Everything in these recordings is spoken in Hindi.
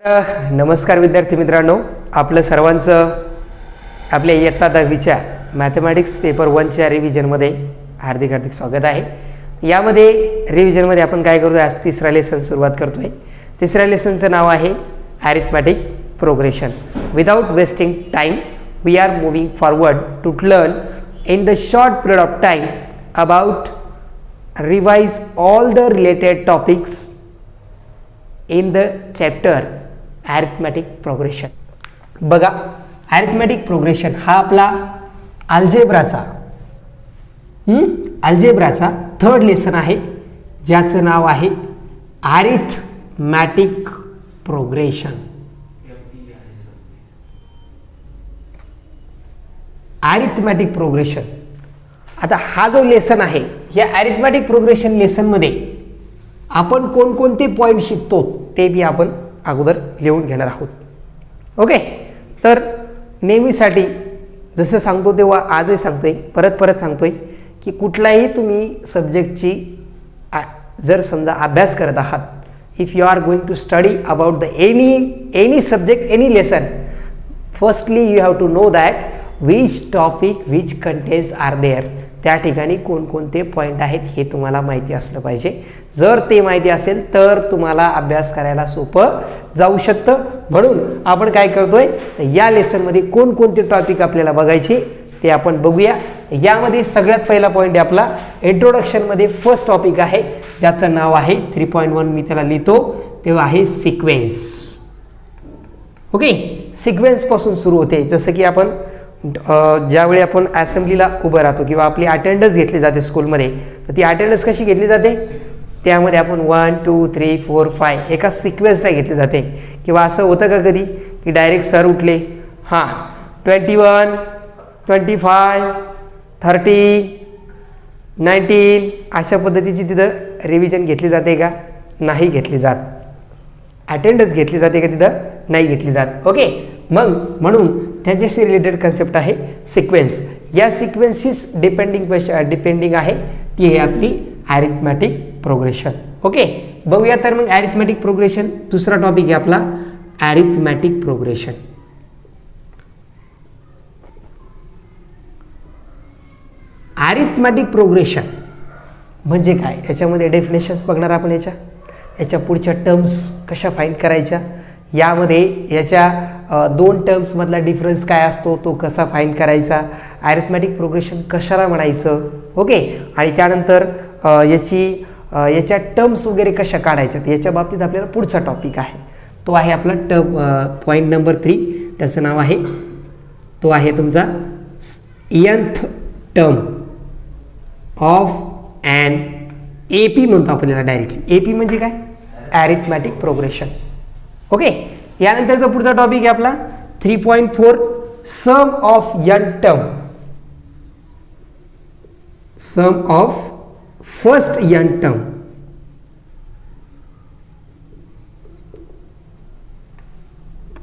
नमस्कार विद्यार्थी मित्रांनो, आपलं सर्वांचं आपल्या इयत्ता 10वीच्या मॅथमॅटिक्स पेपर 1च्या रिव्हिजनमध्ये हार्दिक हार्दिक स्वागत आहे. यामध्ये रिव्हिजनमध्ये आपण काय करतोय, आज तिसरा लेसन सुरुवात करतोय. तिसऱ्या लेसनचं नाव आहे arithmetic progression. Without wasting time we are moving forward to learn in the short period of time about revise all the related topics in the chapter arithmetic progression. बघा, अरिथमॅटिक प्रोग्रेशन हा आपला अल्जेब्राचा थर्ड लेसन आहे, ज्याचं नाव आहे अरिथमॅटिक प्रोग्रेशन. Arithmetic progression. आता हा जो लेसन आहे, या अरिथमॅटिक प्रोग्रेशन लेसनमध्ये आपण कोणकोणते पॉईंट शिकतो ते बी आपण अगोदर लिहून घेणार आहोत. ओके, तर नेहमीसाठी जसं सांगतो तेव्हा आजही सांगतोय, परत सांगतोय की कुठलाही तुम्ही सब्जेक्टची जर समजा अभ्यास करत आहात, if you are going to study about the any subject, any lesson, firstly you have to know that which topic which contents are there. त्या ठिकाणी कोणकोणते पॉईंट आहेत हे तुम्हाला माहिती असलं पाहिजे. जर ते माहिती असेल तर तुम्हाला अभ्यास करायला सोपं जाऊ शकतं. म्हणून आपण काय करतोय, तर या लेसनमध्ये कोणकोणते टॉपिक आपल्याला बघायचे ते आपण बघूया. यामध्ये सगळ्यात पहिला पॉईंट आहे आपला इंट्रोडक्शनमध्ये फर्स्ट टॉपिक आहे, ज्याचं नाव आहे 3.1. मी त्याला लिहितो, तेव्हा आहे सिक्वेन्स. ओके, सिक्वेन्सपासून सुरू होते. जसं की आपण ज्यावेळी आपण असेंब्लीला उभं राहतो किंवा आपली अटेंडन्स घेतली जाते स्कूलमध्ये, तर ती अटेंडन्स कशी घेतली जाते, त्यामध्ये आपण 1 2 3 4 5 एका सिक्वेन्सला घेतली जाते. किंवा असं होतं का कधी की डायरेक्ट सर उठले, हां 21 25 30 19 अशा पद्धतीची तिथं रिव्हिजन घेतली जाते का? नाही घेतली जात. अटेंडन्स घेतली जाते का तिथं? नाही घेतली जात. ओके, मग म्हणून त्याच्याशी रिलेटेड कन्सेप्ट आहे सिक्वेन्स. या सिक्वेन्सेस डिपेंडिंग आहे ती आहे आपली अरिथमॅटिक प्रोग्रेशन. ओके, बघूया तर मग अरिथमॅटिक प्रोग्रेशन. दुसरा टॉपिक आहे आपला अरिथमॅटिक प्रोग्रेशन. अरिथमॅटिक प्रोग्रेशन म्हणजे काय, याच्यामध्ये डेफिनेशन्स बघणार आपण. याच्या पुढच्या टर्म्स कशा फाइंड करायच्या, यामध्ये याच्या दोन टर्म्समधला डिफरन्स काय असतो तो कसा फाइंड करायचा, अरिथमॅटिक प्रोग्रेशन कशाला म्हणायचं. ओके, आणि त्यानंतर याच्या टर्म्स वगैरे कशा काढायच्या, याच्या बाबतीत आपल्याला पुढचा टॉपिक आहे, तो आहे आपला पॉईंट नंबर 3. त्याचं नाव आहे, तो आहे तुमचा nth term of an AP म्हणतो आपण याला डायरेक्टली. AP म्हणजे काय, अरिथमॅटिक प्रोग्रेशन. ओके, यानंतरचा पुढचा टॉपिक आहे आपला 3.4 sum of n term. Sum of first n term.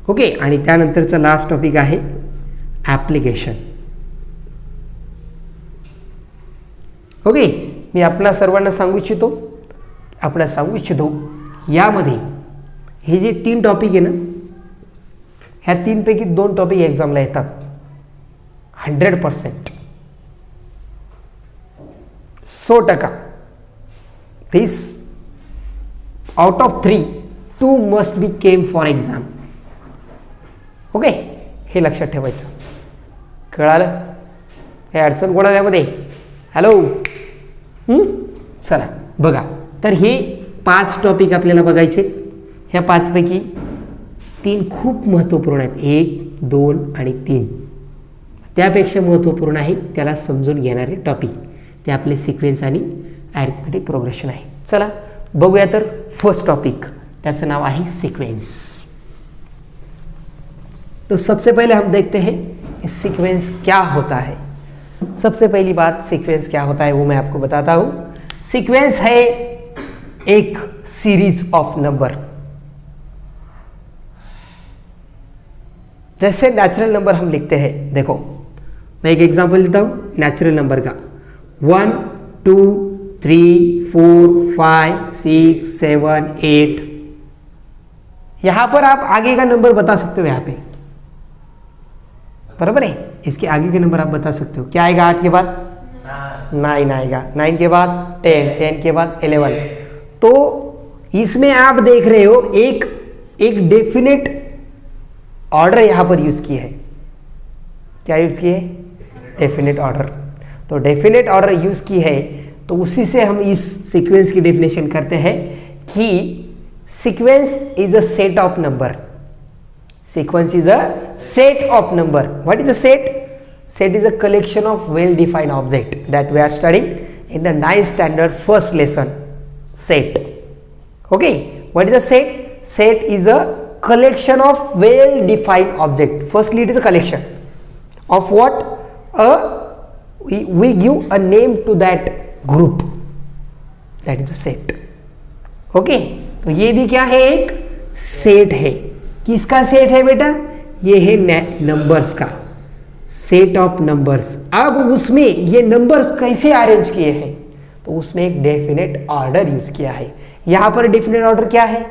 Okay, आणि त्यानंतरचा लास्ट टॉपिक आहे ॲप्लिकेशन. ओके, मी आपल्या सर्वांना सांगू इच्छितो यामध्ये हे जे 3 टॉपिक आहे ना, ह्या 3पैकी 2 टॉपिक एक्झामला येतात 100%, 100%. This out of 3 2 must be came for exam. Okay, हे लक्षात ठेवायचं. कळालं? हे अडचण कोणा यामध्ये? हॅलो, चला बघा. तर हे 5 टॉपिक आपल्याला बघायचे. ह्या 5पैकी 3 खूप महत्त्वपूर्ण आहेत. 1 2 आणि 3 त्यापेक्षा महत्त्वपूर्ण आहे त्याला समजून घेणारे टॉपिक, ते आपले सिक्वेन्स आणि अरिथमॅटिक प्रोग्रेशन आहे. चला बघूया तर फर्स्ट टॉपिक, त्याचं नाव आहे सिक्वेंस. तो सबसे पहले हम देखते हैं सीक्वेंस क्या होता है. सबसे पहली बात, सीक्वेंस क्या होता है वो मैं आपको बताता हूं. सीक्वेंस है एक सीरीज ऑफ नंबर. जैसे नेचुरल नंबर हम लिखते हैं, देखो मैं एक एग्जांपल देता हूं नेचुरल नंबर का. 1 2 3 4 5 6 7 8 यहां पर आप आगे का नंबर बता सकते हो, यहां पे बराबर है, इसके आगे के नंबर आप बता सकते हो। क्या आएगा 8 के बाद 9 आएगा, 9 के बाद 10, 10 के बाद 11। तो इसमें आप देख रहे हो एक डेफिनेट ऑर्डर यहां पर यूज किया है। क्या यूज किए? Definite order. तो डेफिनेट ऑर्डर यूज की है, तो उसी से हम इस सीक्वेंस की डेफिनेशन करते हैं कि sequence is a set of number. Sequence is a set of number. What is a set? Set is a collection of well-defined object that we are studying in the 9th standard first lesson. Set. Okay. What is a set? Set is a collection of well-defined object. Firstly, it is a collection of what? We give a name to that group. That is a set. Okay. तो ये भी क्या है? एक सेट है। किसका सेट है बेटा? ये है नंबर्स का, सेट ऑफ नंबर्स। अब उसमें ये नंबर्स कैसे अरेंज किए हैं? तो उसमें एक डेफिनेट ऑर्डर यूज किया है। यहां पर डेफिनेट ऑर्डर क्या है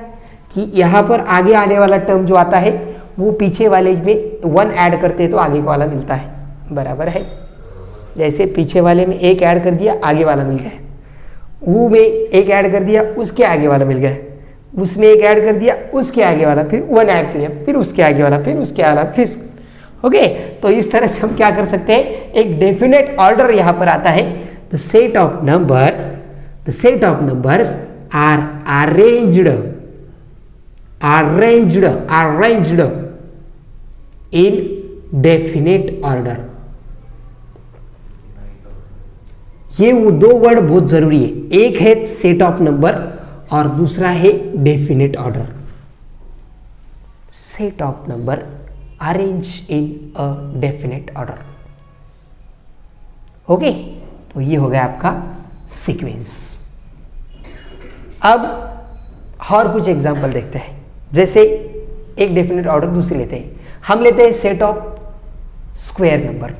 कि यहां पर आगे आने वाला टर्म जो आता है वो पीछे वाले में 1 ऐड करते हैं तो आगे वाला मिलता है, बराबर है। जैसे पीछे वाले में 1 ऐड कर दिया, आगे वाला मिल गया। वो में 1 ऐड कर दिया, उसके आगे वाला मिल गया। उसमें 1 ऐड कर दिया, उसके आगे वाला, फिर 1 ऐड किया, फिर उसके आगे वाला, फिर उसके आगे वाला, फिर ओके। तो इस तरह से हम क्या कर सकते हैं? एक डेफिनेट ऑर्डर यहां पर आता है। The set of numbers are arranged in definite order. ये वो 2 वर्ड बहुत जरूरी है, एक है सेट ऑफ नंबर और दूसरा है definite order. Set of number arrange in a definite order. Okay, तो ये हो गया आपका सीक्वेंस। अब और कुछ एग्जांपल देखते हैं। जैसे एक डेफिनेट ऑर्डर दूसरी लेते हैं, हम लेते हैं set of square number.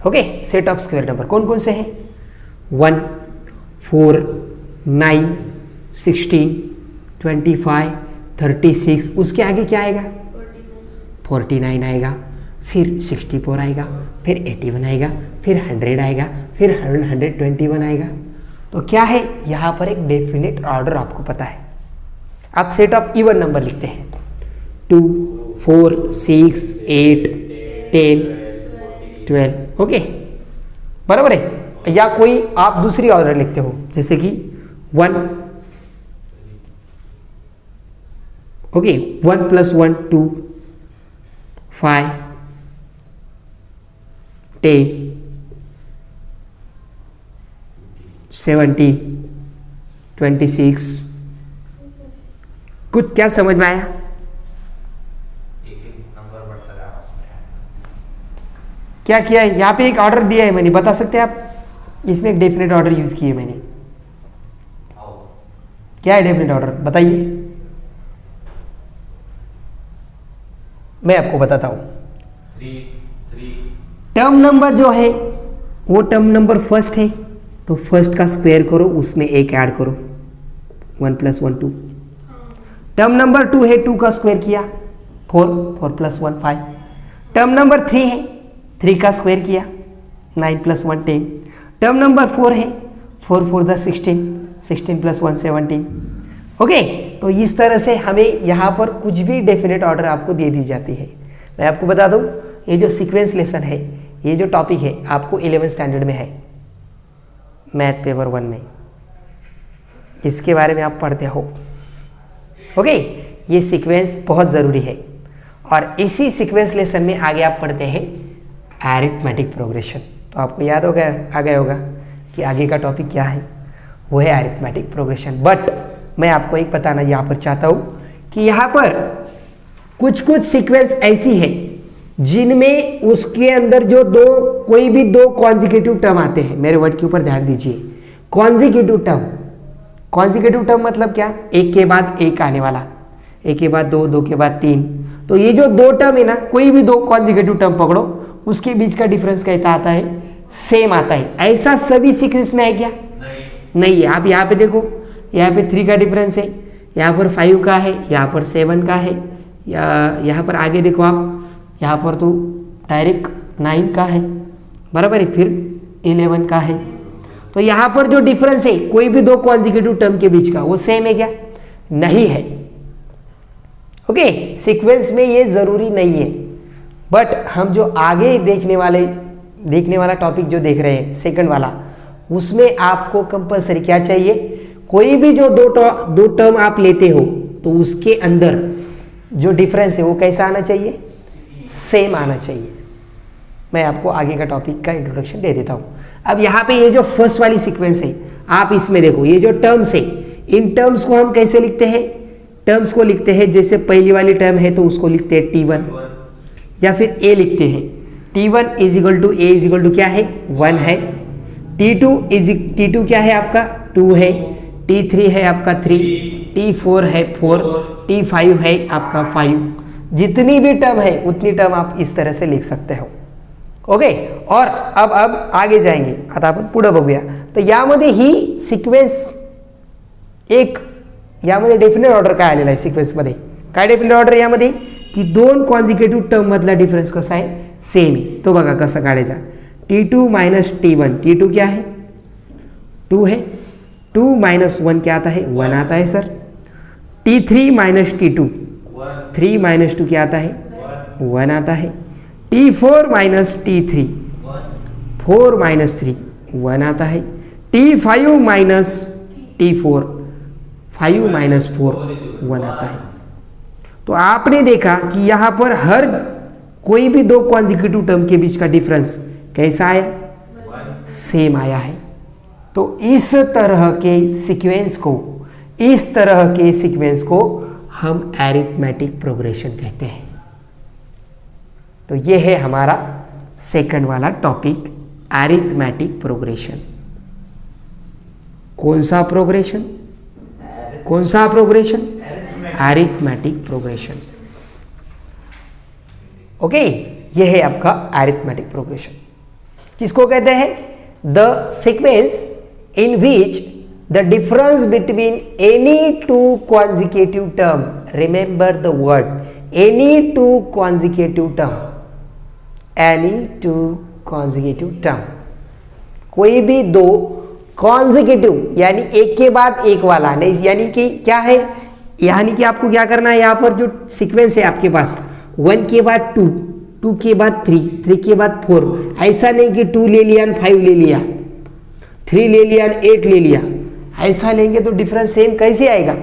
Okay, set of square number कौन कौन से हैं? 1, 4, 9, 16, 25, 36। उसके आगे क्या आएगा? 49 आएगा, फिर 64 आएगा, फिर 81 आएगा, फिर 100 आएगा, फिर 121 आएगा। तो क्या है यहाँ पर? एक डेफिनेट ऑर्डर आपको पता है। आप सेट ऑफ इवन नंबर लिखते हैं 2, 4, 6, 8, 10, 12। ओके, बराबर है। या कोई आप दूसरी ऑर्डर लिखते हो, जैसे कि 1, ओके, 1 + 1 2, 5, 10, 17, 26। कुछ क्या समझ में आया? क्या किया है? यहाँ पे एक ऑर्डर दिया है मैंने, बता सकते हैं आप? इसमें एक डेफिनेट ऑर्डर यूज किए मैंने। क्या है डेफिनेट ऑर्डर? बताइए, मैं आपको बताता हूं। टर्म नंबर जो है वो टर्म नंबर फर्स्ट है, तो फर्स्ट का स्क्वायर करो, उसमें 1 ऐड करो, 1 + 1 2। टर्म नंबर 2 है, 2 का स्क्वायर किया, 4, 4 + 1 5। टर्म नंबर 3 है, 3 का स्क्वायर किया, 9 + 1 10। टर्म नंबर 4 है, 4 4 = 16, 16 + 1 17। ओके, तो इस तरह से हमें यहाँ पर कुछ भी डेफिनेट ऑर्डर आपको दे दी जाती है। मैं आपको बता दूँ, ये जो सीक्वेंस लेसन है, ये जो टॉपिक है आपको 11th स्टैंडर्ड में है, मैथ पेपर 1 में, इसके बारे में आप पढ़ते हो। ओके, ये सीक्वेंस बहुत ज़रूरी है। और इसी सीक्वेंस लेसन में आगे आप पढ़ते हैं अरिथमेटिक प्रोग्रेशन। तो आपको याद हो गया, आ गया होगा कि आगे का टॉपिक क्या है, वो है अरिथमेटिक प्रोग्रेशन। बट मैं आपको एक बताना यहाँ पर चाहता हूँ कि यहाँ पर कुछ कुछ सीक्वेंस ऐसी है जिनमें उसके अंदर जो कोई भी दो कॉन्जिक्यूटिव टर्म आते हैं। मेरे वर्ड के ऊपर ध्यान दीजिए, कॉन्जिक्यूटिव टर्म। कॉन्जिक्यूटिव टर्म मतलब क्या? एक के बाद एक आने वाला, एक के बाद दो, दो के बाद तीन। तो ये जो 2 टर्म है ना, कोई भी 2 कॉन्जिक्यूटिव टर्म पकड़ो, उसके बीच का डिफरेंस कैसा आता है? सेम आता है। ऐसा सभी सीक्वेंस में है क्या? नहीं है। आप यहाँ पे देखो, यहाँ पे 3 का डिफरेंस है, यहाँ पर 5 का है, यहाँ पर 7 का है, या यहाँ पर आगे देखो आप, यहाँ पर तो डायरेक्ट 9 का है, बराबर है, फिर 11 का है। तो यहाँ पर जो डिफरेंस है कोई भी दो कॉन्जिक्यूटिव टर्म के बीच का, वो सेम है क्या? नहीं है। ओके, सीक्वेंस में ये जरूरी नहीं है, बट हम जो आगे देखने वाला टॉपिक जो देख रहे हैं सेकंड वाला, उसमें आपको कंपलसरी क्या चाहिए? कोई भी जो दो टर्म आप लेते हो तो उसके अंदर जो डिफरेंस है वो कैसा आना चाहिए? सेम आना चाहिए। मैं आपको आगे का टॉपिक का इंट्रोडक्शन दे देता हूँ। अब यहाँ पे ये जो फर्स्ट वाली सीक्वेंस है, आप इसमें देखो, ये जो टर्म्स है, इन टर्म्स को हम कैसे लिखते हैं? टर्म्स को लिखते हैं जैसे पहली वाली टर्म है तो उसको लिखते हैं T1, या फिर A लिखते हैं। T1 is equal to A is equal to क्या है? 1 है। T2 क्या है आपका? 2 है। T3 है आपका 3, T4 है 4, T5 है आपका 5। जितनी भी टर्म है उतनी टर्म आप इस तरह से लिख सकते हो। ओके, और अब आगे जाएंगे, आता आपण पुढे बघूया। तर यामध्ये ही सिक्वेन्स एक, यामध्ये डेफिनेट ऑर्डर काय आलेला आहे सिक्वेन्समध्ये? काय डेफिनेट ऑर्डर यामध्ये? की दोन कॉन्जिक्युटिव्ह टर्म मधला डिफरन्स कसा आहे? सेम आहे। तो बघा कसा काढायचा। T2 माइनस T1, T2 क्या है? 2 है। 2 माइनस 1 क्या आता है? 1 आता है sir. T3 minus T2, 3 minus 2 क्या आता है? 1 आता है। T4 माइनस T3, 4 माइनस 3, 1 आता है। T5 माइनस T4, 5 माइनस 4, 1 आता है। तो आपने देखा कि यहाँ पर हर कोई भी दो कॉन्जिक्यूटिव टर्म के बीच का डिफरेंस कैसा आया? सेम आया है। तो इस तरह के सीक्वेंस को हम एरिथमेटिक प्रोग्रेशन कहते हैं। तो ये है हमारा सेकंड वाला टॉपिक, एरिथमेटिक प्रोग्रेशन। कौन सा प्रोग्रेशन? Arithmetic progression. ओके, ये है आपका एरिथमेटिक प्रोग्रेशन। किसको कहते हैं? The sequence in which the difference between any two consecutive term, remember the word, any two consecutive term, कोई भी दो कॉन्जिक्यूटिव यानी एक के बाद एक वाला नहीं, यानी कि क्या है, यानी कि आपको क्या करना है, यहाँ पर जो सीक्वेंस है आपके पास 1 के बाद 2, 2 के बाद 3, 3 के बाद 4, ऐसा नहीं कि 2 ले लिया 5 ले लिया, 3 ले लिया 8 ले लिया, ऐसा लेंगे तो डिफरेंस सेम कैसे आएगा?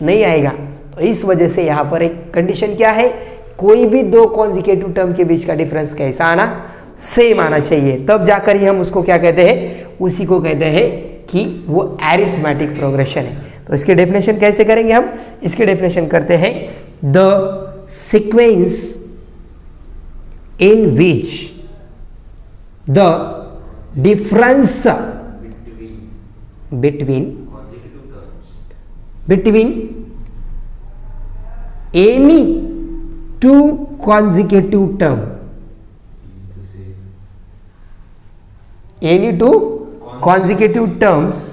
नहीं आएगा। तो इस वजह से यहाँ पर एक कंडीशन क्या है, कोई भी दो कॉन्जिक्यूटिव टर्म के बीच का डिफरेंस कैसा आना? सेम आना चाहिए। तब जाकर ही हम उसको क्या कहते हैं? उसी को कहते हैं कि वो एरिथमेटिक प्रोग्रेशन है। तो इसके डेफिनेशन कैसे करेंगे हम? इसके डेफिनेशन करते हैं, the sequence in which the difference between any two consecutive term, any two consecutive terms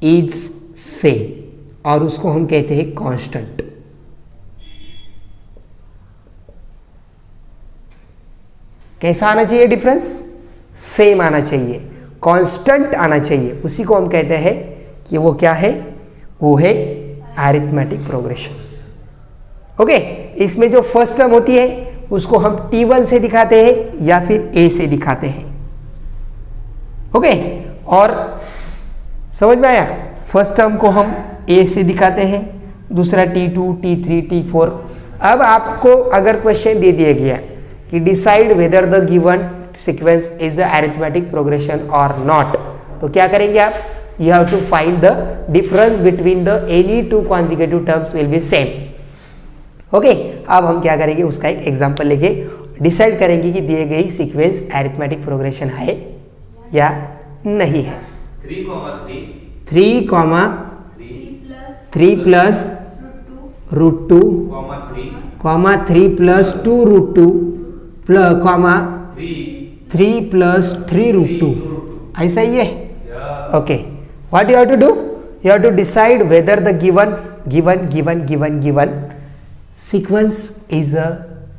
is same, और उसको हम कहते हैं कांस्टेंट। कैसा आना चाहिए डिफरेंस? सेम आना चाहिए, कांस्टेंट आना चाहिए। उसी को हम कहते हैं कि वो क्या है? वो है एरिथमेटिक प्रोग्रेशन। ओके, इसमें जो फर्स्ट टर्म होती है उसको हम T1 से दिखाते हैं या फिर A से दिखाते हैं। ओके, और समझ में आया? फर्स्ट टर्म को हम A से दिखाते हैं, दूसरा T2, T3, T4। अब आपको अगर क्वेश्चन दे दिया गया कि decide whether the given sequence is a arithmetic progression और नॉट, तो क्या करेंगे आप? You have to find the difference between the any two consecutive terms will be same. Okay, अब हम क्या करेंगे? उसका एक एग्जांपल लेके डिसाइड करेंगे कि दिए गई सीक्वेंस अरिथमेटिक प्रोग्रेशन है या नहीं है। 3 प्लस √2, 3 प्लस 2 √2 कॉमा 3 प्लस 3 √2, ऐसा ही है। Okay, what you have to do? you have to decide whether the given sequence is a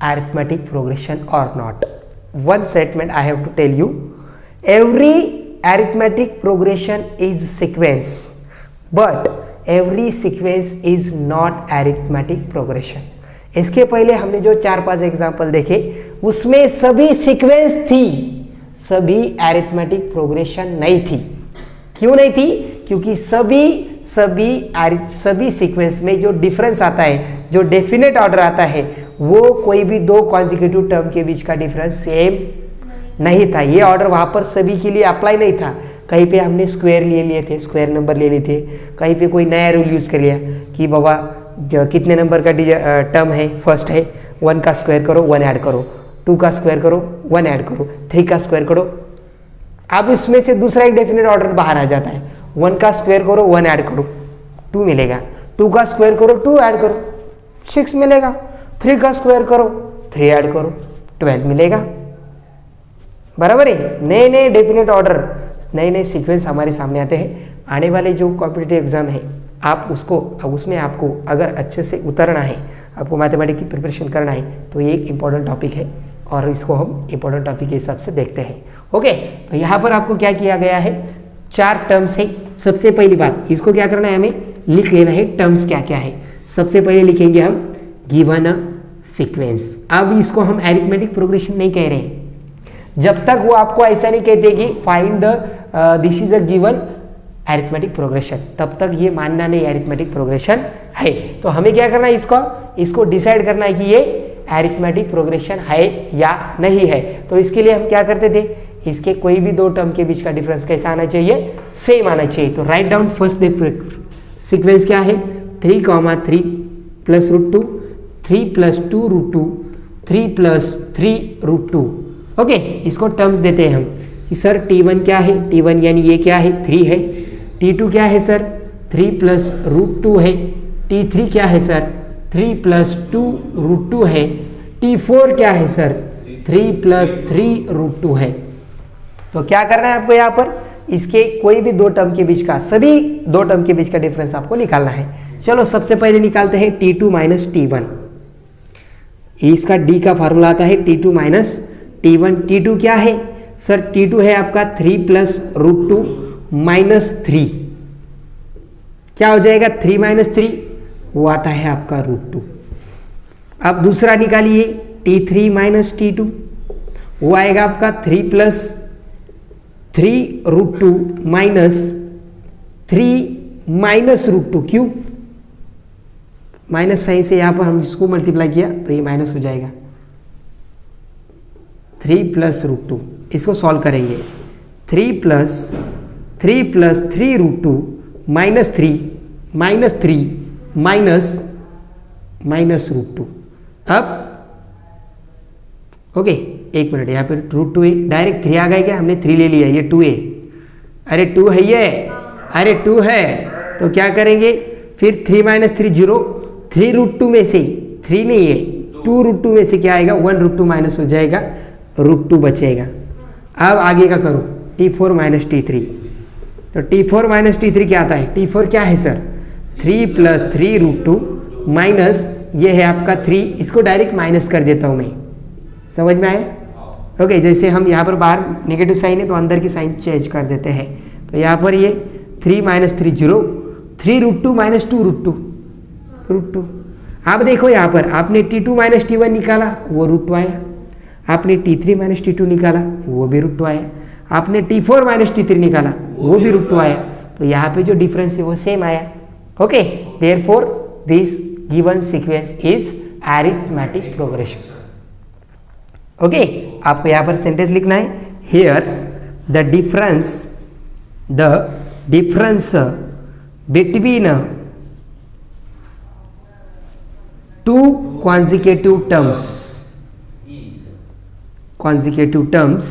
arithmetic progression or not. One statement I have to tell you, every arithmetic progression is sequence, but every sequence is not arithmetic progression. इसके पहले हमने जो 4-5 एग्जाम्पल देखे उसमें सभी सीक्वेंस थी, सभी अरिथमेटिक प्रोग्रेशन नहीं थी। क्यों नहीं थी? क्योंकि सभी सीक्वेंस में जो डिफरेंस आता है, जो डेफिनेट ऑर्डर आता है, वो कोई भी दो कॉन्जिक्यूटिव टर्म के बीच का डिफरेंस सेम नहीं था। ये ऑर्डर वहाँ पर सभी के लिए अप्लाई नहीं था। कहीं पे हमने स्क्वायर लिए थे, स्क्वायर नंबर ले लिए थे, कहीं पे कोई नया रूल यूज़ कर लिया कि बाबा कितने नंबर का टर्म है, फर्स्ट है 1 का स्क्वायर करो 1 ऐड करो, 2 का स्क्वायर करो 1 ऐड करो, 3 का स्क्वायर करो। अब इसमें से दूसरा एक डेफिनेट ऑर्डर बाहर आ जाता है, 1 का स्क्वायर करो 1 ऐड करो 2 मिलेगा, 2 का स्क्वायर करो 2 ऐड करो 6 मिलेगा, 3 का स्क्वायर करो 3 ऐड करो 12 मिलेगा। बराबर है? नए नए डेफिनेट ऑर्डर, नए नए सीक्वेंस हमारे सामने आते हैं। आने वाले जो कॉम्पिटिटिव एग्जाम है आप उसमें आपको अगर अच्छे से उतरना है, आपको मैथमेटिक्स की प्रिपरेशन करना है, तो ये एक इम्पॉर्टेंट टॉपिक है और इसको हम इम्पॉर्टेंट टॉपिक के हिसाब से देखते हैं। ओके, तो यहाँ पर आपको क्या किया गया है, 4 टर्म्स है। सबसे पहली बात इसको क्या करना है, हमें लिख लेना है टर्म्स क्या क्या है। सबसे पहले लिखेंगे हम गिवन अ सीक्वेंस। अब इसको हम अरिथमेटिक प्रोग्रेशन नहीं कह रहे हैं जब तक वो आपको ऐसा नहीं कहते कि find this is a given arithmetic progression, तब तक ये मानना नहीं अरिथमेटिक प्रोग्रेशन है। तो हमें क्या करना है, इसको डिसाइड करना है कि ये अरिथमेटिक प्रोग्रेशन है या नहीं है। तो इसके लिए हम क्या करते थे, इसके कोई भी दो टर्म के बीच का डिफरेंस कैसा आना चाहिए, सेम आना चाहिए। तो राइट डाउन फर्स्ट सीक्वेंस क्या है, 3, 3 प्लस √2, 3 प्लस 2 √2, 3 प्लस 3 √2। ओके, इसको टर्म्स देते हैं हम कि सर T1 क्या है, T1 यानी ये क्या है 3 है, T2 क्या है सर 3 प्लस √2 है, T3 क्या है सर 3 प्लस 2 √2 है, T4 क्या है सर 3 प्लस 3 √2 है। तो क्या करना है आपको यहाँ पर, इसके कोई भी दो टर्म के बीच का, सभी दो टर्म के बीच का डिफरेंस आपको निकालना है। चलो सबसे पहले निकालते हैं T2 माइनस T1। इसका D का फार्मूला आता है T2 माइनस T1। T2 क्या है सर, T2 है आपका 3 प्लस √2 माइनस 3। क्या हो जाएगा 3 माइनस 3, वो आता है आपका √2। अब दूसरा निकालिए T3 माइनस T2, वो आएगा आपका 3 प्लस 3 √2 माइनस 3 माइनस √2। क्यों, माइनस साइन से यहाँ पर हम इसको मल्टीप्लाई किया तो ये माइनस हो जाएगा, 3 प्लस √2। इसको सॉल्व करेंगे, 3 प्लस 3 √2 माइनस 3 माइनस 3 माइनस √2। अब ओके, एक मिनट, यहाँ पे √2 है, डायरेक्ट 3 आ गया क्या, हमने 3 ले लिया, ये 2 है। अरे 2 है ये, अरे 2 है, तो क्या करेंगे फिर 3 माइनस 3 0, 3 √2 में से 3 नहीं है, 2 √2 में से क्या आएगा 1 √2 माइनस हो जाएगा, √2 बचेगा। अब आगे का करो T4 माइनस T3। तो T4 माइनस T3 क्या आता है, T4 क्या है सर 3 प्लस 3 √2 माइनस ये है आपका 3, इसको डायरेक्ट माइनस कर देता हूँ मैं, समझ में आया? ओके, जैसे हम यहाँ पर बाहर नेगेटिव साइन है तो अंदर की साइन चेंज कर देते हैं। तो यहाँ पर ये 3 माइनस 3 0, 3 √2 माइनस 2 √2। आप देखो यहाँ पर आपने T2 माइनस T1 निकाला, वो √2 आया। आपने T3 माइनस T2 निकाला, वो भी √2 आया। आपने T4 माइनस T3 निकाला, वो भी √2 आया। तो यहाँ पे जो डिफरेंस है वो सेम आया। Okay, therefore this given sequence is arithmetic progression. Okay, आपको यहाँ पर सेंटेंस लिखना है, here the difference between two consecutive terms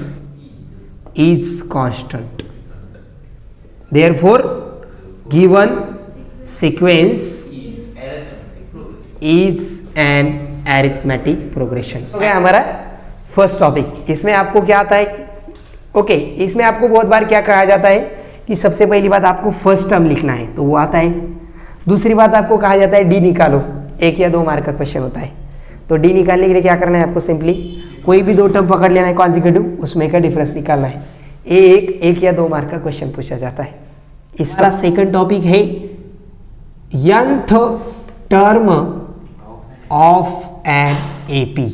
is constant. Therefore, given sequence is an arithmetic progression. Okay, हमारा फर्स्ट टॉपिक, इसमें आपको क्या आता है, ओके, इसमें आपको बहुत बार क्या कहा जाता है कि सबसे पहली बात आपको फर्स्ट टर्म लिखना है, तो वो आता है। दूसरी बात आपको कहा जाता है डी निकालो, 1 या 2 मार्क का क्वेश्चन होता है। तो डी निकालने के लिए क्या करना है आपको, सिंपली कोई भी 2 टर्म पकड़ लेना है कॉन्जिक्यूटिव, उसमें का डिफरेंस निकालना है। एक या 2 मार्क का क्वेश्चन पूछा जाता है। इसका सेकंड टॉपिक है nth term of an AP.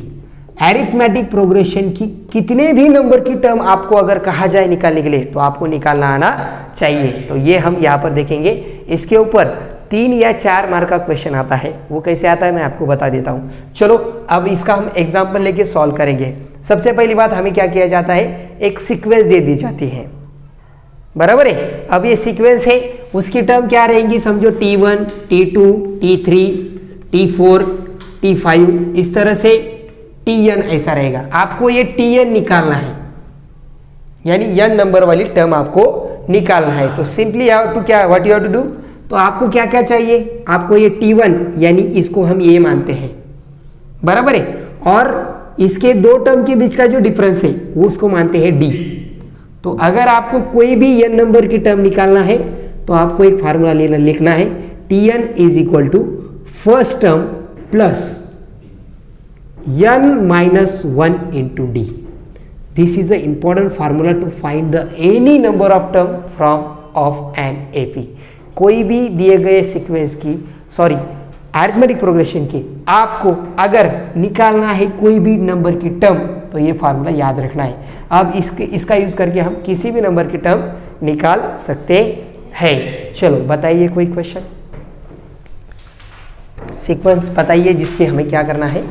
Arithmetic progression की कितने भी नंबर की टर्म आपको अगर कहा जाए निकालने के लिए, तो आपको निकालना आना चाहिए। तो ये हम यहाँ पर देखेंगे। इसके ऊपर 3 या 4 मार्क का क्वेश्चन आता है, वो कैसे आता है मैं आपको बता देता हूँ। चलो अब इसका हम एग्जाम्पल लेके सॉल्व करेंगे। सबसे पहली बात हमें क्या किया जाता है, एक सीक्वेंस दे दी जाती है, बराबर है। अब ये सीक्वेंस है, उसकी टर्म क्या रहेंगी, समझो T1, T2, T3, T4, T5, इस तरह से Tn ऐसा रहेगा। आपको ये Tn निकालना है, यानी n नंबर वाली टर्म आपको निकालना है। तो सिंपली हाउ टू क्या, what you have to do, तो आपको क्या क्या चाहिए, आपको ये T1 यानी इसको हम ये मानते हैं, बराबर है, और इसके 2 टर्म के बीच का जो डिफरेंस है वो उसको मानते हैं D। तो अगर आपको कोई भी n नंबर की टर्म निकालना है तो आपको एक फार्मूला लिखना है, Tn is equal to first term plus n minus 1 into D. This is the important formula to find the any number of term from of an AP. कोई भी दिए गए सीक्वेंस की, सॉरी अरिथमेटिक प्रोग्रेशन की आपको अगर निकालना है कोई भी नंबर की टर्म, तो ये फार्मूला याद रखना है। अब इसका यूज करके हम किसी भी नंबर की टर्म निकाल सकते हैं। चलो बताइए कोई क्वेश्चन, सीक्वेंस बताइए जिसके हमें क्या करना है,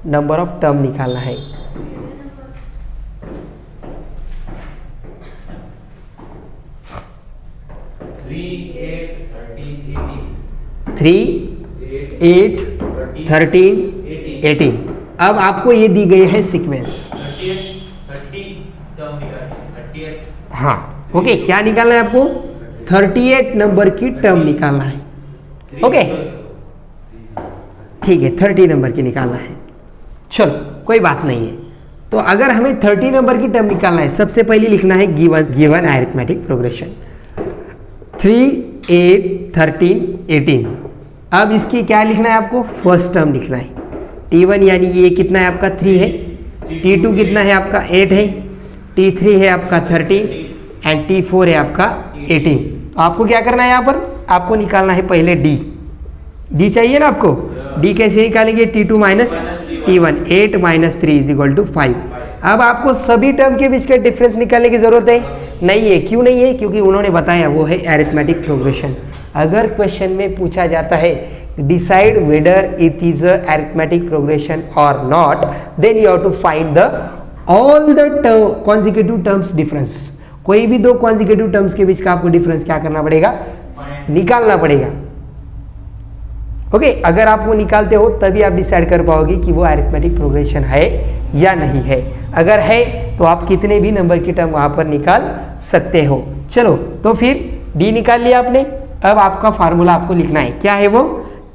नंबर ऑफ टर्म निकालना है। थ्री 8 13 18। अब आपको ये दी गई है सीक्वेंस, हाँ ओके, क्या निकालना है आपको, 38 नंबर की टर्म निकालना है। ओके ठीक है, 30 नंबर की निकालना है। चलो कोई बात नहीं है। तो अगर हमें 30 नंबर की टर्म निकालना है, सबसे पहले लिखना है गिवन अरिथमेटिक प्रोग्रेशन 3 8 13 18। अब इसकी क्या लिखना है आपको, फर्स्ट टर्म लिखना है। T1 यानी ये कितना है आपका 3 है, T2 कितना है आपका 8 है, T3 है आपका 13 एंड T4 है आपका 18। तो आपको क्या करना है, यहाँ पर आपको निकालना है पहले D चाहिए ना आपको। D कैसे निकालेंगे, T2 माइनस T1, 8 माइनस 3 इज इक्वल टू 5। अब आपको सभी टर्म के बीच का डिफरेंस निकालने की जरूरत है नहीं है, क्यों नहीं है, क्योंकि उन्होंने बताया वो है अरिथमेटिक प्रोग्रेशन। अगर क्वेश्चन में पूछा जाता है decide whether it is a arithmetic progression और not, then you have to find the all the consecutive terms difference. कोई भी 2 कॉन्जिक्यूटिव टर्म्स के बीच का आपको डिफरेंस क्या करना पड़ेगा, निकालना पड़ेगा। ओके अगर आप वो निकालते हो तभी आप डिसाइड कर पाओगे कि वो अरिथमेटिक प्रोग्रेशन है या नहीं है। अगर है तो आप कितने भी नंबर की टर्म वहां पर निकाल सकते हो। चलो तो फिर D निकाल लिया आपने। अब आपका फार्मूला आपको लिखना है, क्या है वो,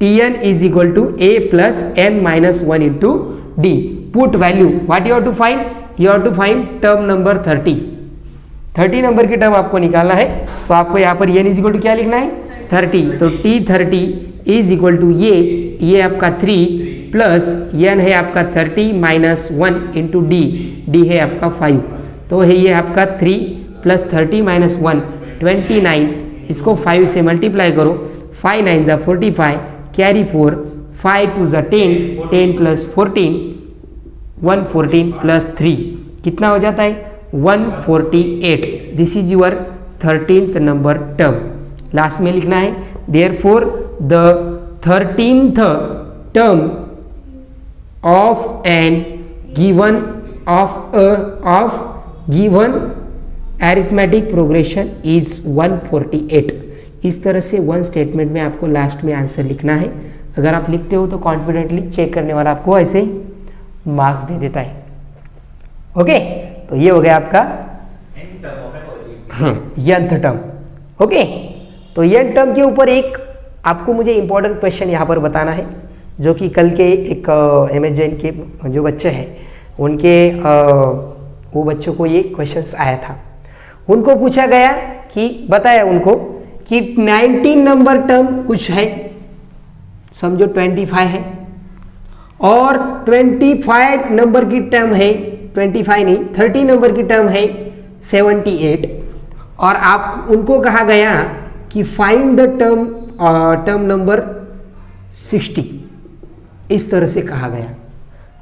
Tn is equal to A plus n minus 1 into D। Put value, what you have to find, you have to find term number 30 number की टर्म आपको निकालना है। तो आपको यहाँ पर n इज इक्वल टू क्या लिखना है, 30। तो T30 इज इक्वल टू ये आपका 3 प्लस n है आपका 30 माइनस 1 इंटू D है आपका 5। तो है ये आपका 3 प्लस 30 माइनस 1 29, इसको 5 से मल्टीप्लाई करो, 5 9 ज़ा 45, कैरी 4, 5 2 ज़ा 10, 10 प्लस 14 114 प्लस 3 कितना हो जाता है 148। This is your 13th number term. Last में लिखना है therefore the 13th term of an given arithmetic progression is 148। इस तरह से 1 स्टेटमेंट में आपको लास्ट में आंसर लिखना है। अगर आप लिखते हो तो कॉन्फिडेंटली चेक करने वाला आपको ऐसे ही मार्क्स दे देता है। ओके तो ये हो गया आपका nth टर्म। ओके तो n टर्म के ऊपर एक आपको मुझे इंपॉर्टेंट क्वेश्चन यहाँ पर बताना है, जो कि कल के एक एमेजन के जो बच्चे हैं उनके वो बच्चों को ये क्वेश्चंस आया था। उनको पूछा गया कि बताया उनको कि 19 नंबर टर्म कुछ है, समझो 25 है, और 25 नंबर की टर्म है, 25 नहीं 30 नंबर की टर्म है 78, और आप उनको कहा गया कि फाइंड द टर्म नंबर 60, इस तरह से कहा गया।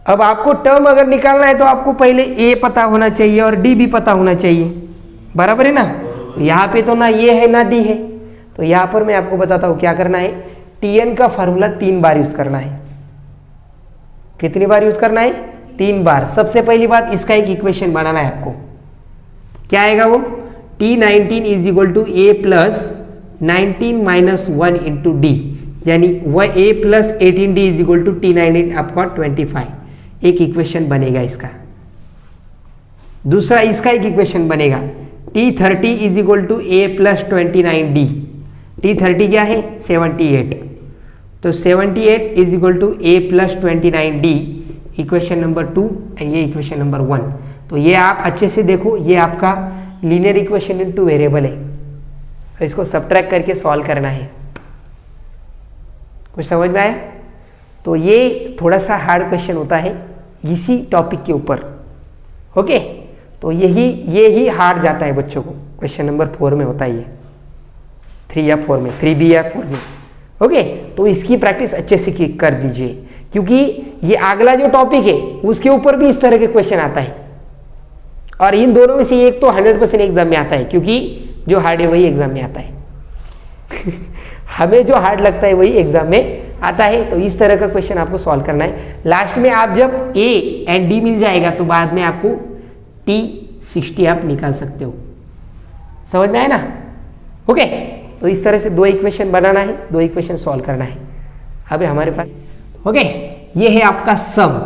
अब आपको टर्म अगर निकालना है तो आपको पहले ए पता होना चाहिए और डी भी पता होना चाहिए, बराबर है ना। यहाँ पे तो ना ये है ना डी है, तो यहाँ पर मैं आपको बताता हूँ क्या करना है। टीएन का फॉर्मूला 3 बार यूज करना है। कितनी बार यूज करना है? 3 बार। सबसे पहली बात, इसका एक इक्वेशन बनाना है आपको। क्या आएगा वो? T19 is equal to A plus 19 minus 1 into d, यानी वह a plus 18 d is equal to T19 आपका 25। एक इक्वेशन बनेगा इसका। दूसरा इसका एक इक्वेशन बनेगा, T30 is equal to A plus 29 D. T30 क्या है? 78, तो 78 is equal to A plus 29 D, equation number 2, ये इक्वेशन नंबर 1। तो ये आप अच्छे से देखो, ये आपका लीनियर इक्वेशन इनटू वेरिएबल है, तो इसको सब्ट्रैक्ट करके सॉल्व करना है। कुछ समझ में आया? तो ये थोड़ा सा हार्ड क्वेश्चन होता है इसी टॉपिक के ऊपर। ओके, तो ये ही हार्ड जाता है बच्चों को। क्वेश्चन नंबर 4 में होता है ये, 3 या 4 में, 3B या 4 में। ओके, तो इसकी प्रैक्टिस अच्छे से कर दीजिए, क्योंकि ये अगला जो टॉपिक है उसके ऊपर भी इस तरह के क्वेश्चन आता है, और इन दोनों में से एक तो 100% एग्जाम में आता है, क्योंकि जो हार्ड है वही एग्जाम में आता है। हमें जो हार्ड लगता है वही एग्जाम में आता है। तो इस तरह का क्वेश्चन आपको सॉल्व करना है। लास्ट में आप जब ए एंड डी मिल जाएगा तो बाद में आपको T60 आप निकाल सकते हो। समझ में आया ना? ओके, तो इस तरह से 2 इक्वेशन बनाना है, 2 इक्वेशन सॉल्व करना है। अभी हमारे पास ओके, ये है आपका सम,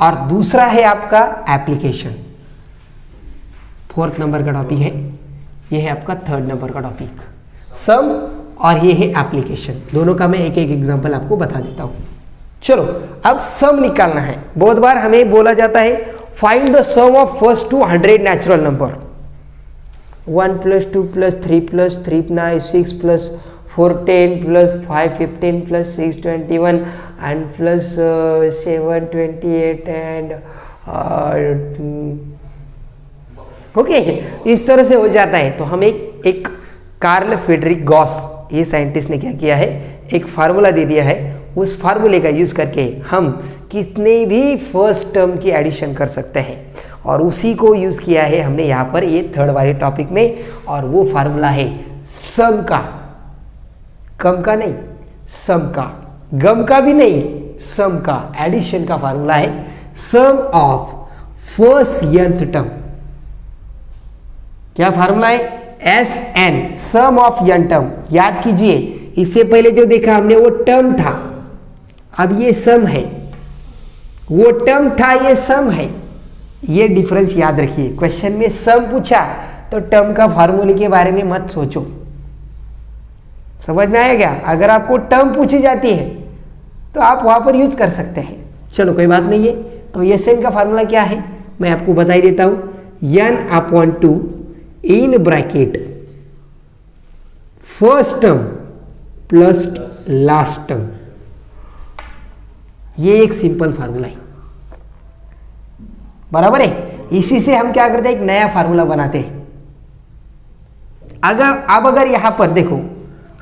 और दूसरा है आपका एप्लीकेशन। 4th नंबर का टॉपिक है, ये है आपका 3rd नंबर का टॉपिक, सम, और ये है एप्लीकेशन। दोनों का मैं एक एक एग्जांपल आपको बता देता हूं। चलो, अब सम निकालना है। बहुत बार हमें बोला जाता है find the sum of first 200 natural number. 1 + 2 + 3 + 3 9 6 + 4 10 + 5 15 + 6 21 and plus 7 28 and okay, इस तरह से हो जाता है। तो हम एक कार्ल फ्रेडरिक गॉस, ये साइंटिस्ट ने क्या किया है, एक फार्मूला दे दिया है। उस फार्मूले का यूज करके हम कितने भी फर्स्ट टर्म की एडिशन कर सकते हैं, और उसी को यूज किया है हमने यहाँ पर ये 3rd वाले टॉपिक में। और वो फार्मूला है सम का, कम का नहीं, सम का, गम का भी नहीं, सम का, एडिशन का फार्मूला है sum of first nth term. क्या फार्मूला है? SN, sum of n term. याद कीजिए, इससे पहले जो देखा हमने वो टर्म था, अब ये सम है। वो टर्म था, ये सम है। ये डिफरेंस याद रखिए। क्वेश्चन में सम पूछा तो टर्म का फार्मूले के बारे में मत सोचो। समझ में आया क्या? अगर आपको टर्म पूछी जाती है तो आप वहां पर यूज कर सकते हैं। चलो, कोई बात नहीं है। तो SN का फार्मूला क्या है मैं आपको बता ही देता हूं। n/2 in bracket first term plus last term. ये एक सिंपल फार्मूला है, बराबर है। इसी से हम क्या करते हैं, एक नया फार्मूला बनाते हैं। अगर यहां पर देखो,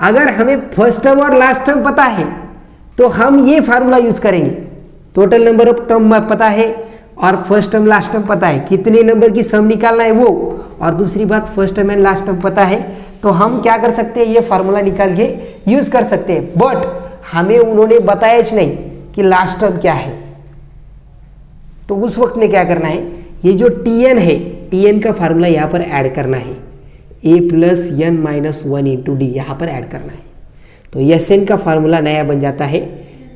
अगर हमें फर्स्ट टर्म और लास्ट टर्म पता है तो हम ये फार्मूला यूज करेंगे। टोटल नंबर ऑफ टर्म पता है और फर्स्ट टर्म लास्ट टर्म पता है, कितने नंबर की सम निकालना है वो, और दूसरी बात first term and last term पता है, तो हम क्या कर सकते हैं, ये फार्मूला निकाल के यूज कर सकते हैं। बट हमें उन्होंने बताया ही नहीं कि लास्ट टर्म क्या है। तो उस वक्त में क्या करना है, ये जो Tn है, Tn का फार्मूला यहाँ पर ऐड करना है, a + n - 1 × d यहाँ पर ऐड करना है। तो Sn का फार्मूला नया बन जाता है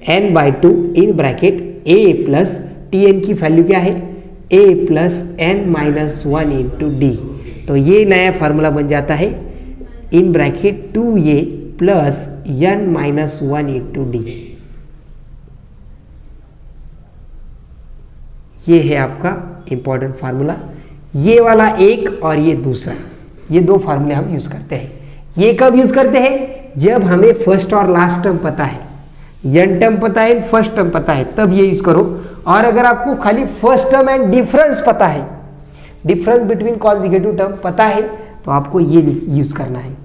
n/2 in bracket a + Tn की वैल्यू क्या है, a + n - 1 × d। तो ये नया फार्मूला बन जाता है इन ब्रैकेट 2a + n - 1 × d। ये है आपका इंपॉर्टेंट फार्मूला। ये वाला एक और ये दूसरा, ये दो फार्मूले हम यूज करते हैं। ये कब यूज करते हैं? जब हमें फर्स्ट और लास्ट टर्म पता है, n टर्म पता है, फर्स्ट टर्म पता है, तब ये यूज करो। और अगर आपको खाली फर्स्ट टर्म एंड डिफरेंस पता है, डिफरेंस बिटवीन कॉन्जिक्यूटिव टर्म पता है, तो आपको ये यूज करना है।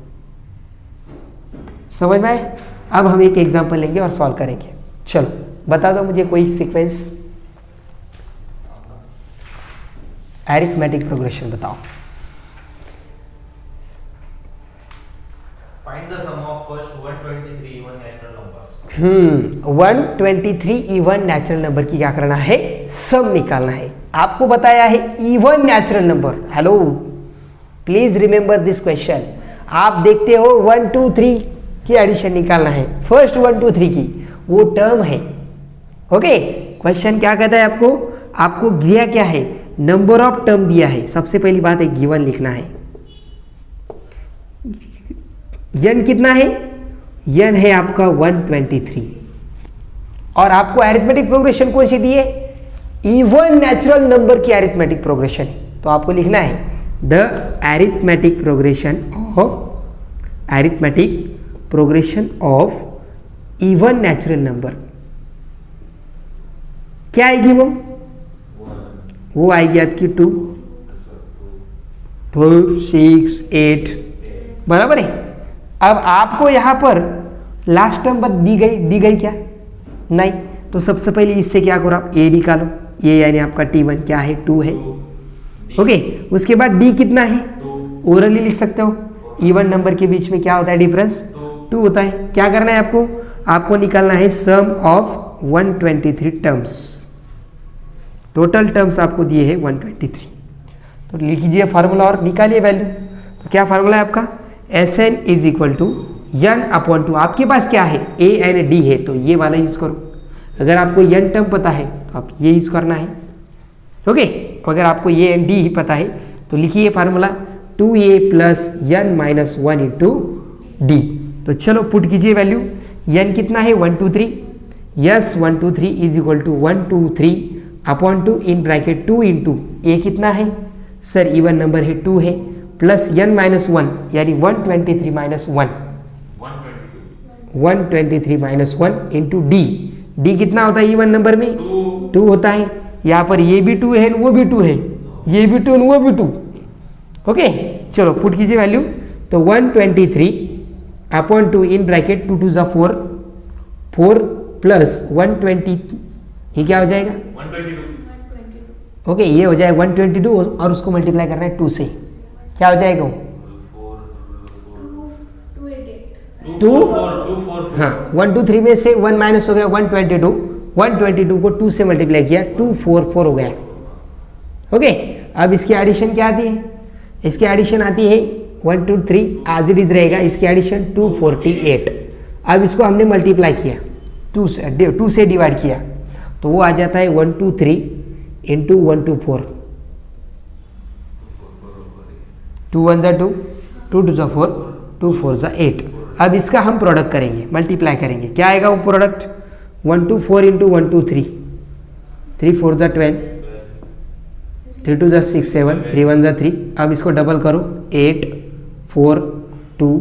समझ में आए? अब हम एक एग्जांपल लेंगे और सॉल्व करेंगे। चलो बता दो मुझे कोई सीक्वेंस, अरिथमेटिक प्रोग्रेशन बताओ। Find the sum of first 123 even natural numbers. 123 even natural number की क्या करना है? सम निकालना है। आपको बताया है even natural number. Hello, please remember this question. आप देखते हो 1 2 3 की एडिशन निकालना है, फर्स्ट 1 2 3 की, वो टर्म है। ओके, क्वेश्चन क्या कहता है आपको? आपको दिया क्या है? नंबर ऑफ टर्म दिया है। सबसे पहली बात है गिवन लिखना है। n कितना है? n है आपका 123। और आपको अरिथमेटिक प्रोग्रेशन कौन सी दी है? इवन नेचुरल नंबर की अरिथमेटिक प्रोग्रेशन। तो आपको लिखना है the arithmetic progression of even natural number. क्या आएगी वो आएगी आपकी 2 4 6 8, बराबर है। अब आपको यहां पर लास्ट टर्म दी गई क्या? नहीं। तो सबसे पहले इससे क्या करो आप? ए निकालो। ये यानी आपका T1 क्या है? 2 है। ओके, उसके बाद D कितना है? ओरली लिख सकते हो। इवन नंबर के बीच में क्या होता है डिफरेंस? 2 होता है। क्या करना है आपको? आपको निकालना है sum of 123 terms. Total terms आपको दिए हैं 123। तो लिख लीजिए फार्मूला और निकालिए वैल्यू। तो क्या फार्मूला है आपका? Sn is equal to n/2। आपके पास क्या है? A एंड D है, तो ये वाला यूज करो। अगर आपको n टर्म पता है तो आप ये यूज करना है। ओके, अगर आपको ये एंड D ही पता है तो लिखिए formula 2a plus n minus 1 into D। तो चलो पुट कीजिए वैल्यू। n कितना है? 123। Yes, 123 is equal to 123/2 in bracket 2 into a कितना है? सर इवन नंबर है 2 है, प्लस n माइनस 1 यानी 123 माइनस 1, 123 माइनस 1 इंटू D कितना होता है इवन नंबर में? 2 होता है। यहाँ पर ये भी 2 है, वो भी 2 है, ये भी 2 वो भी 2। ओके, चलो पुट कीजिए वैल्यू। तो 123/2 इन ब्रैकेट 2 2 जा 4, 4 प्लस 120, ये क्या हो जाएगा? 122। ओके, ये हो जाएगा 122 और उसको मल्टीप्लाई करना है 2 से। क्या हो जाएगा? 2 हाँ, 1 2 3 में से 1 माइनस हो गया 122, 122 को 2 से मल्टीप्लाई किया 244 हो गया। ओके, अब इसकी एडिशन क्या आती है? इसकी एडिशन आती है 1 2 3 एज इट इज रहेगा। इसकी एडिशन 248। अब इसको हमने मल्टीप्लाई किया 2 से डिवाइड किया तो वो आ जाता है 123 इंटू 124। 2 1 जा 2, 2 2 जा 4, 2 4 जा 8। अब इसका हम प्रोडक्ट करेंगे, मल्टीप्लाई करेंगे। क्या आएगा वो प्रोडक्ट? 124 इंटू 123, 3 4 जा 12, 3 2 जा 6 7, 3 1 जा 3। अब इसको डबल करो 8 4 2,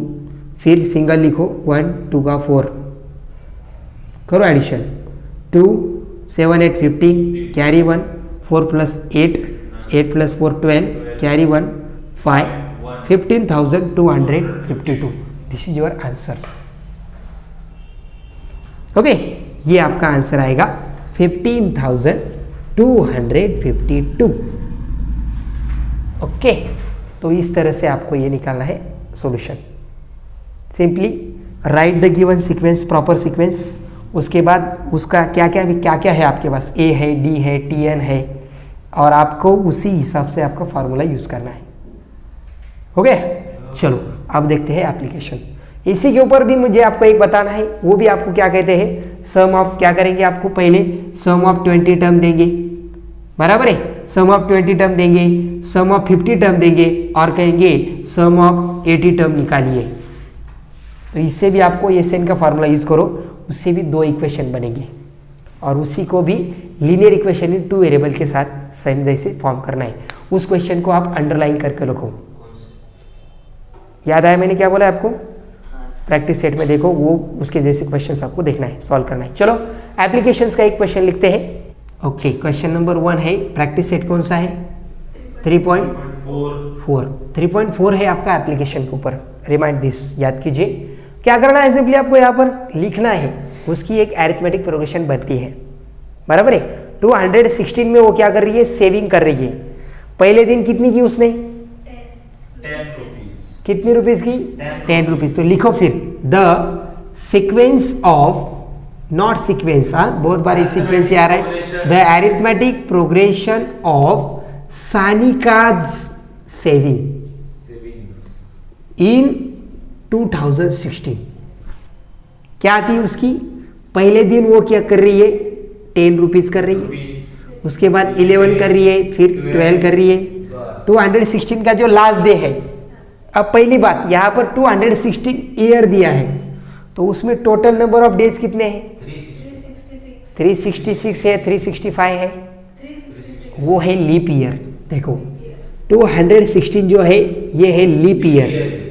फिर सिंगल लिखो 1 2 का 4, करो addition 2 7 8 15, carry 1, 4 plus 8, 8 plus 4 12, carry 1 5, 15,252। This is your answer. Okay, ये आपका आंसर आएगा 15,252। ओके, तो इस तरह से आपको ये निकालना है solution. Simply write the given sequence, proper sequence. उसके बाद उसका क्या क्या है आपके पास? A है, D है, Tn है, और आपको उसी हिसाब से आपका फार्मूला यूज करना है। हो गया? चलो अब देखते हैं एप्लीकेशन। इसी के ऊपर भी मुझे आपको एक बताना है, वो भी आपको क्या कहते हैं? सम ऑफ, क्या करेंगे आपको? पहले सम ऑफ 20 टर्म देंगे, बराबर है? सम ऑफ 20 टर्म देंगे, सम ऑफ 50 टर्म देंगे, और कहेंगे सम ऑफ 80 टर्म निकालिए। तो इससे भी आपको Sn का फार्मूला यूज करो, उससे भी 2 इक्वेशन बनेंगे। और उसी को भी लीनियर इक्वेशन इन 2 वेरिएबल के साथ सेम जैसे फॉर्म करना है। उस क्वेश्चन को आप अंडरलाइन करके लिखो। याद आया मैंने क्या बोला आपको? प्रैक्टिस सेट में देखो, वो उसके जैसे क्वेश्चंस आपको देखना है, सॉल्व करना है। चलो एप्लीकेशंस का एक क्वेश्चन लिखते हैं। ओके, क्वेश्चन नंबर 1 है, प्रैक्टिस सेट कौन सा है? 3.4 3.4 है आपका एप्लीकेशन के ऊपर। रिमाइंड दिस, याद कीजिए। क्या करना है? सिंपली आपको यहाँ पर लिखना है, उसकी एक अरिथमेटिक प्रोग्रेशन बनती है, बराबर है। 216 में वो क्या कर रही है? सेविंग कर रही है। पहले दिन कितनी की उसने? 10 rupees. कितनी रुपीज की? 10 रुपीज। तो लिखो फिर the sequence of, not sequence, बहुत बार सीक्वेंस ही आ रहा है। The arithmetic progression of Sanika's saving in 2016। क्या थी उसकी? पहले दिन वो क्या कर रही है? 10 रुपीज कर रही है, उसके बाद 11 कर रही है, फिर 12 कर रही है। 216 का जो लास्ट डे है, अब पहली बात यहाँ पर 216 ईयर दिया है, तो उसमें टोटल नंबर ऑफ डेज कितने हैं? 366 है, 365 है, वो है लीप ईयर। देखो 216 जो है ये है लीप ईयर,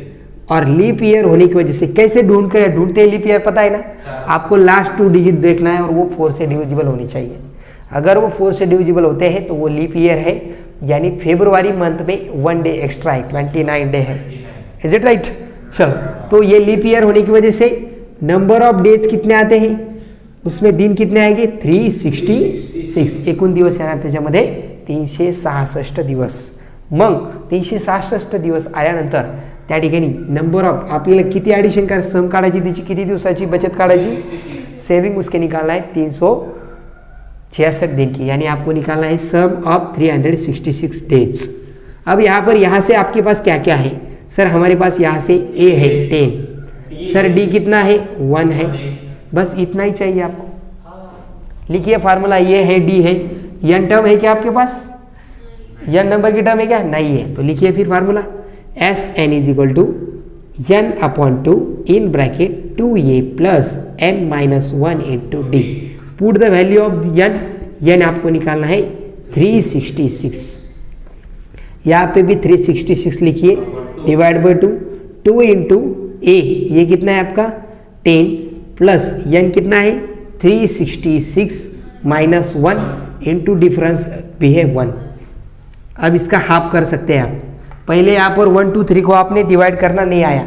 और लीप ईयर होने की वजह से कैसे ढूंढते हैं लीप ईयर? पता है ना, आपको लास्ट 2 डिजिट देखना है और वो 4 से डिविजिबल होनी चाहिए। अगर वो 4 से डिविजिबल होते हैं तो वो लीप ईयर है, यानी फेब्रुआरी मंथ में 1 डे एक्स्ट्रा है, 29 डे है। Is it right? चलो, तो ये लीप ईयर होने की वजह से नंबर ऑफ डेज कितने आते हैं? उसमें दिन कितने आएंगे? 366। एकूण दिवस येणार त्याच्यामध्ये 366 दिवस। मग 366 दिवस आल्यानंतर त्या ठिकाणी नंबर ऑफ, आपल्याला किती ॲडिशन कर, सम काढायची, त्याची किती दिवसाची बचत काढायची? सेविंग उसके निकालना है 366 दिन की, यानी आपको निकालना है सम ऑफ 366 डेज। अब यहाँ से आपके पास क्या क्या है? सर हमारे पास यहाँ से ए है 10, सर डी कितना है? 1 है, बस इतना ही चाहिए आपको। लिखिए फार्मूला, ये है डी है, एन टर्म है क्या आपके पास? एन नंबर की टर्म है क्या? नहीं है। तो लिखिए फिर formula, S N is equal to N upon 2 in bracket 2a plus n minus 1 into D. Put the value of N, N आपको निकालना है 366, यहाँ पे भी 366 लिखिए, डिवाइड बाई 2 इंटू ए, ये कितना है आपका? 10 प्लस एन कितना है? 366 माइनस 1 इंटू डिफरेंस भी है 1। अब इसका हाफ कर सकते हैं आप। पहले यहाँ पर 1 2 3 को आपने डिवाइड करना नहीं आया,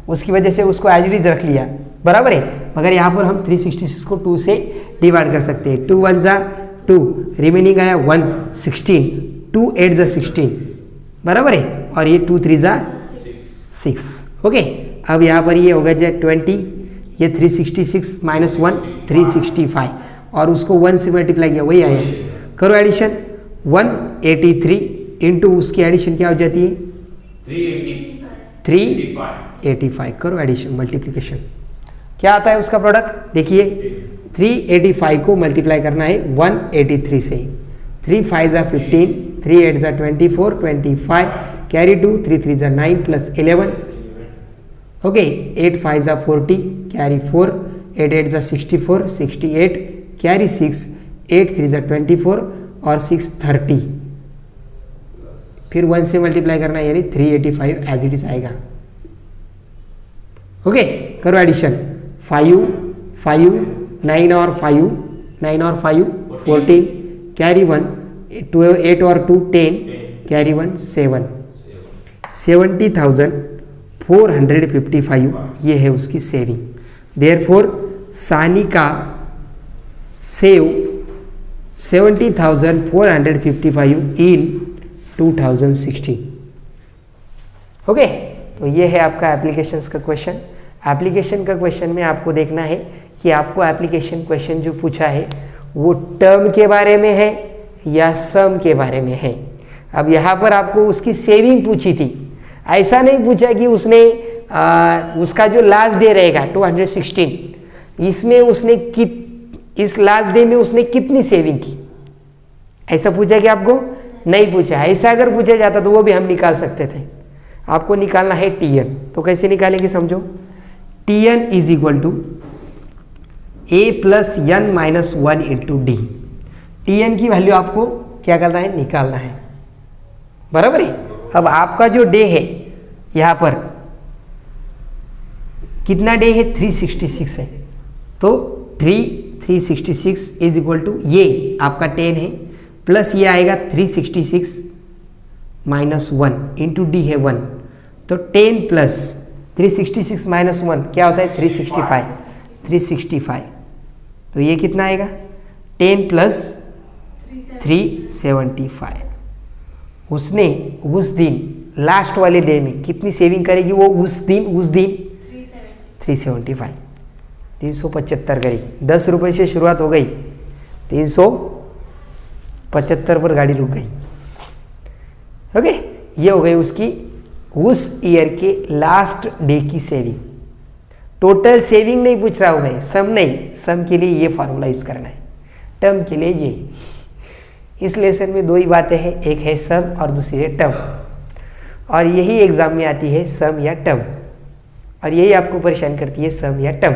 उसकी वजह से उसको एज इट इज रख लिया, बराबर है। मगर यहाँ पर हम 366 को 2 से डिवाइड कर सकते हैं। 2 1 जा 2, रिमेनिंग आया 1, 16, 2 8 जा 16, बराबर है। और ये 2 3 जा 6। ओके, अब यहाँ पर ये होगा जो 20, ये 366 माइनस 1 365, और उसको 1 से मल्टीप्लाई किया, वही आया। करो एडिशन, 183 इंटू उसकी एडिशन क्या हो जाती है? 385। करो एडिशन, मल्टीप्लिकेशन, क्या आता है उसका प्रोडक्ट? देखिए 385 को मल्टीप्लाई करना है 183 से। 3 5 जा 15, 3 8 जा 24, 25 कैरी 2, 3 3 जा 9 प्लस 11, ओके, 8 5 जा 40 कैरी 4, 8 8 जा 64, 68 कैरी 6, 8 3 जा 24 और 6 30। फिर 1 से मल्टीप्लाई करना है, यानी 385 एज इट इज आएगा। ओके, करो एडिशन, 5 5 9 और 5 9 और 5 14 कैरी 1, 8 और 2 10 कैरी 1 7, 70,455 ये है उसकी सेविंग। देयरफॉर सानिका सेव 70,455 इन 2016। ओके, तो ये है आपका एप्लीकेशंस का क्वेश्चन। एप्लीकेशन का क्वेश्चन में आपको देखना है कि आपको एप्लीकेशन क्वेश्चन जो पूछा है वो टर्म के बारे में है या सम के बारे में है। अब यहाँ पर आपको उसकी सेविंग पूछी थी, ऐसा नहीं पूछा कि उसने उसका जो लास्ट डे रहेगा 216, इसमें उसने इस लास्ट डे में उसने कितनी सेविंग की, ऐसा पूछा कि आपको नहीं पूछा। ऐसा अगर पूछा जाता तो वो भी हम निकाल सकते थे। आपको निकालना है टीएन, तो कैसे निकालेंगे समझो। TN is equal to A plus N minus 1 into D. T N की वैल्यू आपको क्या करना है, निकालना है, बराबर है। अब आपका जो डे है यहाँ पर कितना डे है, 366 है, तो 366 इज इक्वल टू ये आपका 10 है प्लस ये आएगा 366 माइनस 1 इंटू डी है 1, तो 10 प्लस 366 माइनस 1 क्या होता है 365। तो ये कितना आएगा 10 प्लस 375। उसने उस दिन लास्ट वाले डे में कितनी सेविंग करेगी वो, उस दिन 375 375 करेगी। 10 रुपये से शुरुआत हो गई, 375 पर गाड़ी रुक गई। ओके, ये हो गई उसकी उस ईयर के लास्ट डे की सेविंग। टोटल सेविंग नहीं पूछ रहा हूँ मैं, सम नहीं, सम के लिए ये फार्मूला यूज करना है, टर्म के लिए ये। इस लेसन में दो ही बातें हैं, एक है सम और दूसरी है टर्म, और यही एग्जाम में आती है सम या टर्म, और यही आपको परेशान करती है सम या टर्म।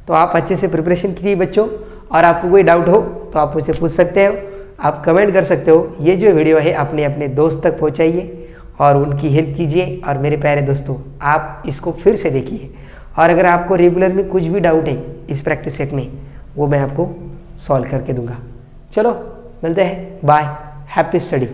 तो आप अच्छे से प्रिपरेशन कीजिए बच्चों, और आपको कोई डाउट हो तो आप मुझसे पूछ सकते हो, आप कमेंट कर सकते हो। ये जो वीडियो है अपने अपने दोस्त तक पहुंचाइए और उनकी हेल्प कीजिए। और मेरे प्यारे दोस्तों, आप इसको फिर से देखिए, और अगर आपको रेगुलर में कुछ भी डाउट है इस प्रैक्टिस सेट में, वो मैं आपको सॉल्व करके दूंगा। चलो मिलते हैं, बाय, हैप्पी स्टडी।